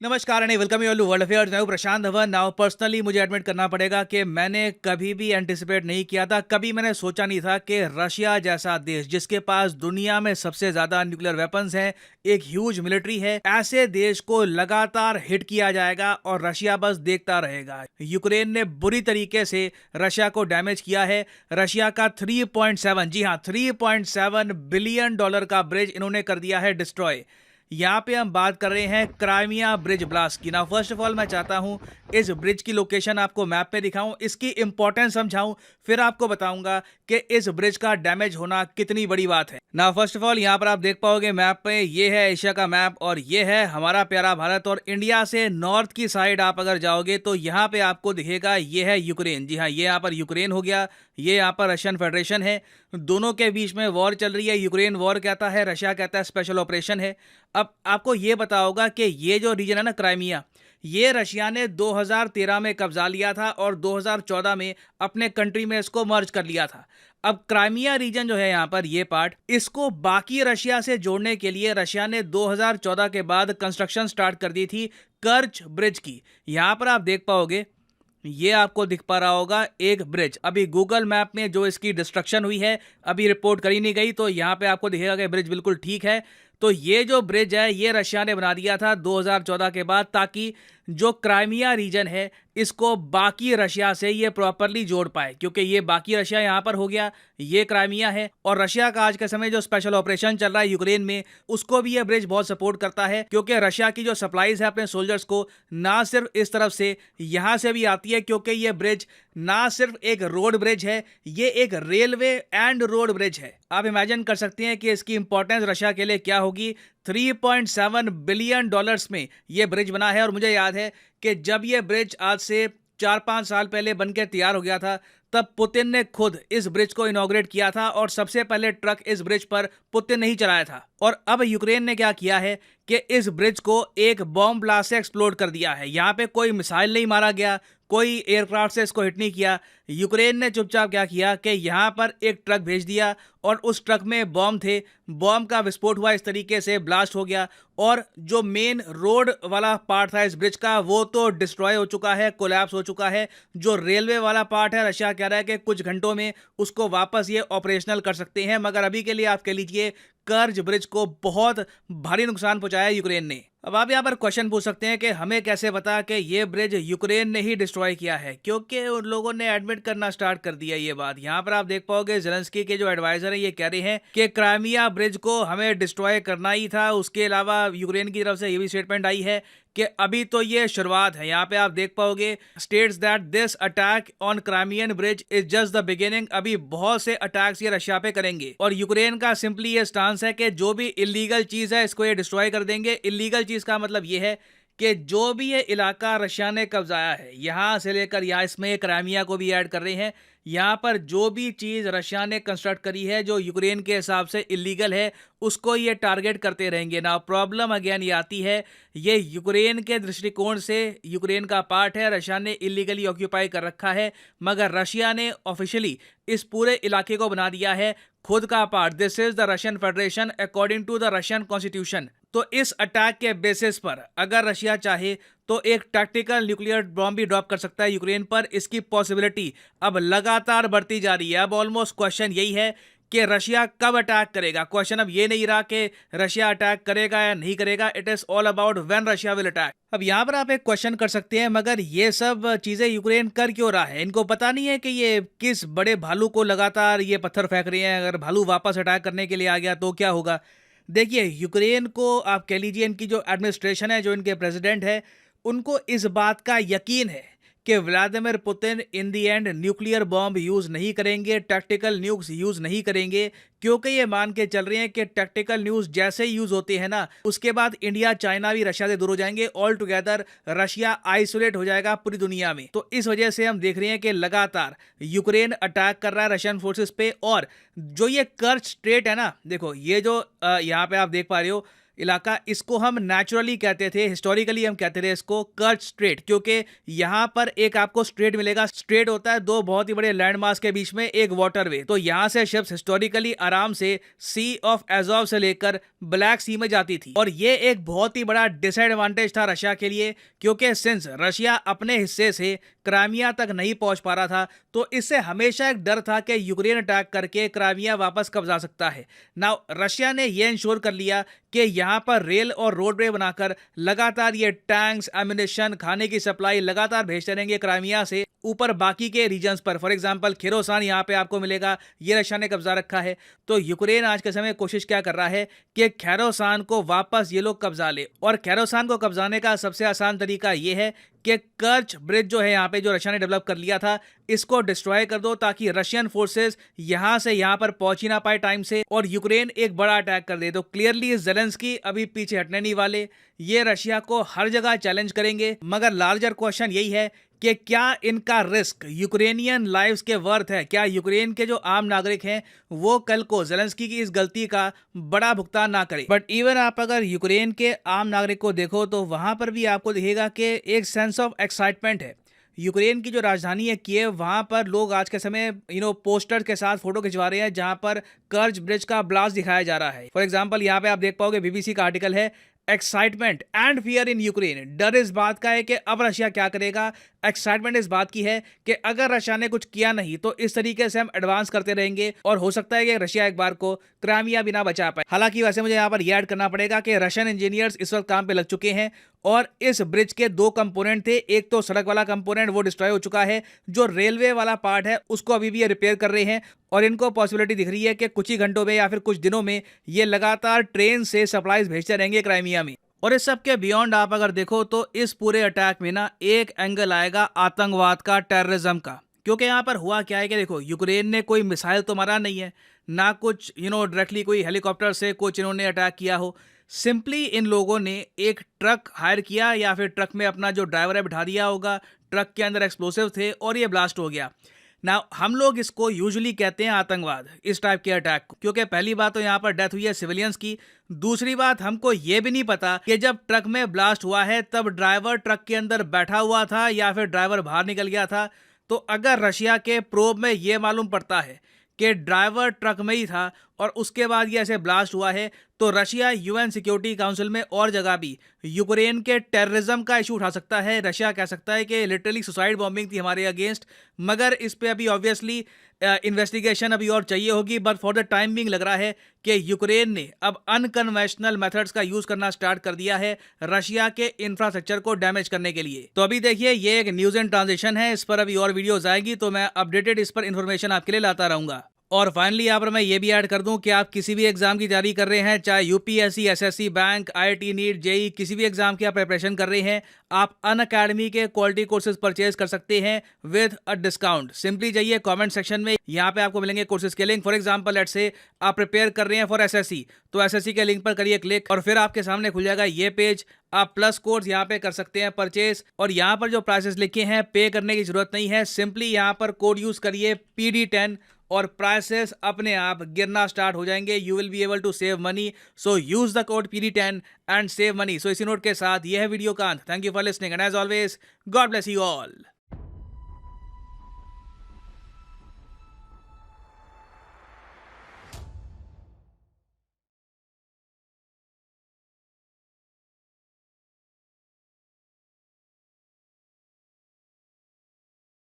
नमस्कार and welcome you all to world affairs. मैं हूं प्रशांत धवन। नाउ पर्सनली मुझे एडमिट करना पड़ेगा कि मैंने कभी भी एंटिसिपेट नहीं किया था, कभी मैंने सोचा नहीं था कि रशिया जैसा देश जिसके पास दुनिया में सबसे ज्यादा न्यूक्लियर वेपन्स हैं, एक ह्यूज मिलिट्री है, ऐसे देश को लगातार हिट किया जाएगा और रशिया बस देखता रहेगा। यूक्रेन ने बुरी तरीके से रशिया को डैमेज किया है। रशिया का 3.7, जी हाँ, $3.7 बिलियन का ब्रिज इन्होंने कर दिया है डिस्ट्रॉय। यहाँ पे हम बात कर रहे हैं क्राइमिया ब्रिज ब्लास्ट की। ना फर्स्ट ऑफ ऑल मैं चाहता हूँ इस ब्रिज की लोकेशन आपको मैप पे दिखाऊं, इसकी इंपॉर्टेंस समझाऊं, फिर आपको बताऊंगा कि इस ब्रिज का डैमेज होना कितनी बड़ी बात है। ना फर्स्ट ऑफ ऑल यहाँ पर आप देख पाओगे मैप पे, ये है एशिया का मैप और ये है हमारा प्यारा भारत। और इंडिया से नॉर्थ की साइड आप अगर जाओगे तो यहाँ पे आपको दिखेगा ये है यूक्रेन। जी हाँ, ये यहाँ पर यूक्रेन हो गया, ये यहाँ पर रशियन फेडरेशन है। दोनों के बीच में वॉर चल रही है। यूक्रेन वॉर कहता है, रशिया कहता है स्पेशल ऑपरेशन है। अब आपको ये पता होगा कि ये जो रीजन है ना क्राइमिया, ये रशिया ने 2013 में कब्जा लिया था और 2014 में अपने कंट्री में इसको मर्ज कर लिया था। अब क्राइमिया रीजन जो है यहाँ पर, ये पार्ट, इसको बाकी रशिया से जोड़ने के लिए रशिया ने 2014 के बाद कंस्ट्रक्शन स्टार्ट कर दी थी कर्च ब्रिज की। यहाँ पर आप देख पाओगे, ये आपको दिख पा रहा होगा एक ब्रिज। अभी गूगल मैप में जो इसकी डिस्ट्रक्शन हुई है, अभी रिपोर्ट करी नहीं गई, तो यहाँ पे आपको दिखेगा कि ब्रिज बिल्कुल ठीक है। तो ये जो ब्रिज है ये रशिया ने बना दिया था 2014 के बाद, ताकि जो क्राइमिया रीजन है इसको बाकी रशिया से ये प्रॉपरली जोड़ पाए, क्योंकि ये बाकी रशिया यहाँ पर हो गया, ये क्राइमिया है। और रशिया का आज के समय जो स्पेशल ऑपरेशन चल रहा है यूक्रेन में, उसको भी ये ब्रिज बहुत सपोर्ट करता है, क्योंकि रशिया की जो सप्लाईज है अपने सोल्जर्स को, ना सिर्फ इस तरफ से, यहाँ से भी आती है, क्योंकि ये ब्रिज ना सिर्फ एक रोड ब्रिज है, ये एक रेलवे एंड रोड ब्रिज है। आप इमेजिन कर सकते हैं कि इसकी इंपॉर्टेंस रशिया के लिए क्या होगी। $3.7 बिलियन में ये ब्रिज बना है। और मुझे याद है कि जब ये ब्रिज आज से 4-5 साल पहले बनकर तैयार हो गया था, तब पुतिन ने खुद इस ब्रिज को इनॉग्रेट किया था और सबसे पहले ट्रक इस ब्रिज पर पुतिन ने ही चलाया था। और अब यूक्रेन ने क्या किया है कि इस ब्रिज को एक बॉम्ब ब्लास्ट से एक्सप्लोड कर दिया है। यहाँ पे कोई मिसाइल नहीं मारा गया, कोई एयरक्राफ्ट से इसको हिट नहीं किया। यूक्रेन ने चुपचाप क्या किया कि यहाँ पर एक ट्रक भेज दिया और उस ट्रक में बॉम्ब थे, बॉम्ब का विस्फोट हुआ, इस तरीके से ब्लास्ट हो गया। और जो मेन रोड वाला पार्ट था इस ब्रिज का, वो तो डिस्ट्रॉय हो चुका है, कोलैप्स हो चुका है। जो रेलवे वाला पार्ट है, रशिया कह रहा है कि कुछ घंटों में उसको वापस ये ऑपरेशनल कर सकते हैं, मगर अभी के लिए आप कह लीजिए कर्ज ब्रिज को बहुत भारी नुकसान पहुंचाया यूक्रेन ने। अब आप यहाँ पर क्वेश्चन पूछ सकते हैं कि हमें कैसे पता कि ये ब्रिज यूक्रेन ने ही डिस्ट्रॉय किया है, क्योंकि उन लोगों ने एडमिट करना स्टार्ट कर दिया ये बात। यहाँ पर आप देख पाओगे जेलेंस्की के जो एडवाइजर हैं, ये कह रहे हैं कि क्राइमिया ब्रिज को हमें डिस्ट्रॉय करना ही था। उसके अलावा यूक्रेन की तरफ से ये भी स्टेटमेंट आई है कि अभी तो ये शुरुआत है। यहाँ पे आप देख पाओगे, states that this attack on Crimean bridge is just the beginning. अभी बहुत से अटैक्स ये रशिया पे करेंगे और यूक्रेन का सिंपली ये स्टांस है कि जो भी इलीगल चीज है इसको ये डिस्ट्रॉय कर देंगे। इलीगल चीज का मतलब ये है कि जो भी ये इलाका रशिया ने कब्जाया है, यहाँ से लेकर यहाँ, इसमें क्राइमिया को भी ऐड कर रहे हैं, यहाँ पर जो भी चीज़ रशिया ने कंस्ट्रक्ट करी है जो यूक्रेन के हिसाब से इलीगल है, उसको ये टारगेट करते रहेंगे। ना प्रॉब्लम अगेन ये आती है, ये यूक्रेन के दृष्टिकोण से यूक्रेन का पार्ट है, रशिया ने इलीगली ऑक्यूपाई कर रखा है, मगर रशिया ने ऑफिशियली इस पूरे इलाके को बना दिया है खुद का part. This is the Russian federation according to the Russian constitution. तो इस अटैक के बेसिस पर अगर रशिया चाहे तो एक टैक्टिकल न्यूक्लियर बॉम्ब भी ड्रॉप कर सकता है यूक्रेन पर। इसकी पॉसिबिलिटी अब लगातार बढ़ती जा रही है। अब ऑलमोस्ट क्वेश्चन यही है कि रशिया कब अटैक करेगा। क्वेश्चन अब ये नहीं रहा कि रशिया अटैक करेगा या नहीं करेगा, it is all about when Russia will attack. अब यहाँ पर आप एक क्वेश्चन कर सकते हैं, मगर ये सब चीजें यूक्रेन कर क्यों रहा है? इनको पता नहीं है कि ये किस बड़े भालू को लगातार ये पत्थर फेंक रहे हैं? अगर भालू वापस अटैक करने के लिए आ गया तो क्या होगा? देखिए, यूक्रेन को आप कह लीजिए, इनकी जो एडमिनिस्ट्रेशन है, जो इनके प्रेसिडेंट है, उनको इस बात का यकीन है कि Vladimir Putin in the and nuclear bomb use नहीं करेंगे, टैक्टिकल न्यूक्स यूज़ नहीं करेंगे, क्योंकि ये मान के चल रहे हैं कि टैक्टिकल न्यूज़ जैसे यूज़ होते हैं ना, उसके बाद इंडिया चाइना भी रशिया से दूर हो जाएंगे, ऑल टुगेदर रशिया आइसोलेट हो जाएगा पूरी दुनिया में। तो इस वजह से हम देख रहे हैं कि लगातार यूक्रेन अटैक कर रहा है रशियन फोर्सेस पे। और जो ये कर्च स्ट्रेट है ना, देखो ये जो यहाँ पे आप देख पा रहे हो, इलाका, इसको हम नेचुरली कहते थे, हिस्टोरिकली हम कहते थे इसको कर्च स्ट्रेट, क्योंकि यहाँ पर एक आपको स्ट्रेट मिलेगा। स्ट्रेट होता है दो बहुत ही बड़े लैंड मास के बीच में एक वाटरवे। तो यहाँ से शिप्स हिस्टोरिकली आराम से सी ऑफ एजोव से लेकर ब्लैक सी में जाती थी, और ये एक बहुत ही बड़ा डिसएडवांटेज था रशिया के लिए, क्योंकि सिंस रशिया अपने हिस्से से क्राइमिया तक नहीं पहुंच पा रहा था, तो इससे हमेशा एक डर था कि यूक्रेन अटैक करके क्राइमिया वापस कब्जा सकता है। नाउ रशिया ने यह इंश्योर कर लिया कि यहां पर रेल और रोडवे बनाकर लगातार ये टैंक्स, एम्युनिशन, खाने की सप्लाई लगातार भेजते रहेंगे क्राइमिया से ऊपर बाकी के रीजन्स पर। फॉर एग्जांपल खेरोसान यहाँ पे आपको मिलेगा, ये रशिया ने कब्जा रखा है। तो यूक्रेन आज के समय कोशिश क्या कर रहा है कि खेरोसान को वापस ये लोग कब्जा ले, और खेरोसान को कब्जाने का सबसे आसान तरीका ये है कि कर्च ब्रिज जो है यहाँ पे, जो रशिया ने डेवलप कर लिया था, इसको डिस्ट्रॉय कर दो ताकि रशियन फोर्सेस यहाँ से यहाँ पर पहुंच ही ना पाए टाइम से, और यूक्रेन एक बड़ा अटैक कर दे। तो क्लियरली जेलेंस्की अभी पीछे हटने नहीं वाले, ये रशिया को हर जगह चैलेंज करेंगे। मगर लार्जर क्वेश्चन यही है कि क्या इनका रिस्क यूक्रेनियन लाइव्स के वर्थ है? क्या यूक्रेन के जो आम नागरिक हैं वो कल को जेलेंस्की की इस गलती का बड़ा भुगतान ना करें? बट इवन आप अगर यूक्रेन के आम नागरिक को देखो तो वहां पर भी आपको दिखेगा कि एक सेंस ऑफ एक्साइटमेंट है। यूक्रेन की जो राजधानी है कीव, वहां पर लोग आज के समय पोस्टर के साथ फोटो खिंचवा रहे हैं जहां पर कर्च ब्रिज का ब्लास्ट दिखाया जा रहा है। फॉर एग्जांपल यहाँ पे आप देख पाओगे, बीबीसी का आर्टिकल है, excitement and fear in Ukraine. डर इस बात का है कि अब रशिया क्या करेगा, एक्साइटमेंट इस बात की है कि अगर रशिया ने कुछ किया नहीं तो इस तरीके से हम एडवांस करते रहेंगे और हो सकता है कि रशिया एक बार को क्राइमिया भी ना बचा पाए। हालांकि वैसे मुझे यहाँ पर यह ऐड करना पड़ेगा कि रशियन इंजीनियर्स इस वक्त काम पे लग चुके हैं, और इस ब्रिज के दो कंपोनेंट थे। एक तो सड़क वाला कंपोनेंट, वो डिस्ट्रॉय हो चुका है। जो रेलवे वाला पार्ट है उसको अभी भी ये रिपेयर कर रहे हैं, और इनको पॉसिबिलिटी दिख रही है कि कुछ ही घंटों में या फिर कुछ दिनों में ये लगातार ट्रेन से सप्लाईज भेजते रहेंगे क्राइमिया में। और इस सब के बियॉन्ड आप अगर देखो तो इस पूरे अटैक में ना एक एंगल आएगा आतंकवाद का, टेररिज्म का। क्योंकि यहाँ पर हुआ क्या है कि देखो, यूक्रेन ने कोई मिसाइल तो मारा नहीं है, ना कुछ डायरेक्टली कोई हेलीकॉप्टर से कुछ इन्होंने अटैक किया हो। सिंपली इन लोगों ने एक ट्रक हायर किया, या फिर ट्रक में अपना जो ड्राइवर है बिठा दिया होगा, ट्रक के अंदर एक्सप्लोसिव थे और ये ब्लास्ट हो गया। ना हम लोग इसको यूजुअली कहते हैं आतंकवाद, इस टाइप के अटैक को, क्योंकि पहली बात तो यहाँ पर डेथ हुई है सिविलियंस की। दूसरी बात, हमको ये भी नहीं पता कि जब ट्रक में ब्लास्ट हुआ है तब ड्राइवर ट्रक के अंदर बैठा हुआ था या फिर ड्राइवर बाहर निकल गया था। तो अगर रशिया के प्रोब में ये मालूम पड़ता है कि ड्राइवर ट्रक में ही था और उसके बाद ये ऐसे ब्लास्ट हुआ है, तो रशिया यूएन सिक्योरिटी काउंसिल में और जगह भी यूक्रेन के टेररिज्म का इशू उठा सकता है। रशिया कह सकता है कि लिटरली सुसाइड बॉम्बिंग थी हमारे अगेंस्ट। मगर इस पे अभी ऑब्वियसली इन्वेस्टिगेशन अभी और चाहिए होगी। But for the time being लग रहा है कि यूक्रेन ने अब अनकन्वेंशनल मेथड्स का यूज करना स्टार्ट कर दिया है रशिया के इंफ्रास्ट्रक्चर को डैमेज करने के लिए। तो अभी देखिए, ये एक न्यूज एंड ट्रांजिशन है, इस पर अभी और वीडियोज आएगी तो मैं अपडेटेड इस पर इन्फॉर्मेशन आपके लिए लाता रहूंगा। और फाइनली यहाँ पर मैं ये भी ऐड कर दूं कि आप किसी भी एग्जाम की तैयारी कर रहे हैं, चाहे UPSC, SSC, bank, IIT, NEET, JEE, किसी भी एग्जाम की आप प्रिपरेशन कर रहे हैं, आप अनअकैडमी के क्वालिटी कोर्सेज परचेज कर सकते हैं विद अ डिस्काउंट। सिंपली जाइए कमेंट सेक्शन में, यहाँ पे आपको मिलेंगे कोर्सेज के link. For example let's say आप प्रिपेयर कर रहे हैं फॉर एसएससी, तो एसएससी के लिंक पर करिए क्लिक और फिर आपके सामने खुल जाएगा ये पेज। आप प्लस कोर्स यहाँ पे कर सकते हैं परचेज, और यहाँ पर जो प्राइसेस लिखे हैं पे करने की जरूरत नहीं है। सिंपली यहाँ पर कोड यूज करिए PD10 और प्राइसेस अपने आप गिरना स्टार्ट हो जाएंगे। You will be able to save money, so use the code PD10 and save money. So इसी नोट के साथ यह है वीडियो का अंत। Thank you for listening and as always God bless you all.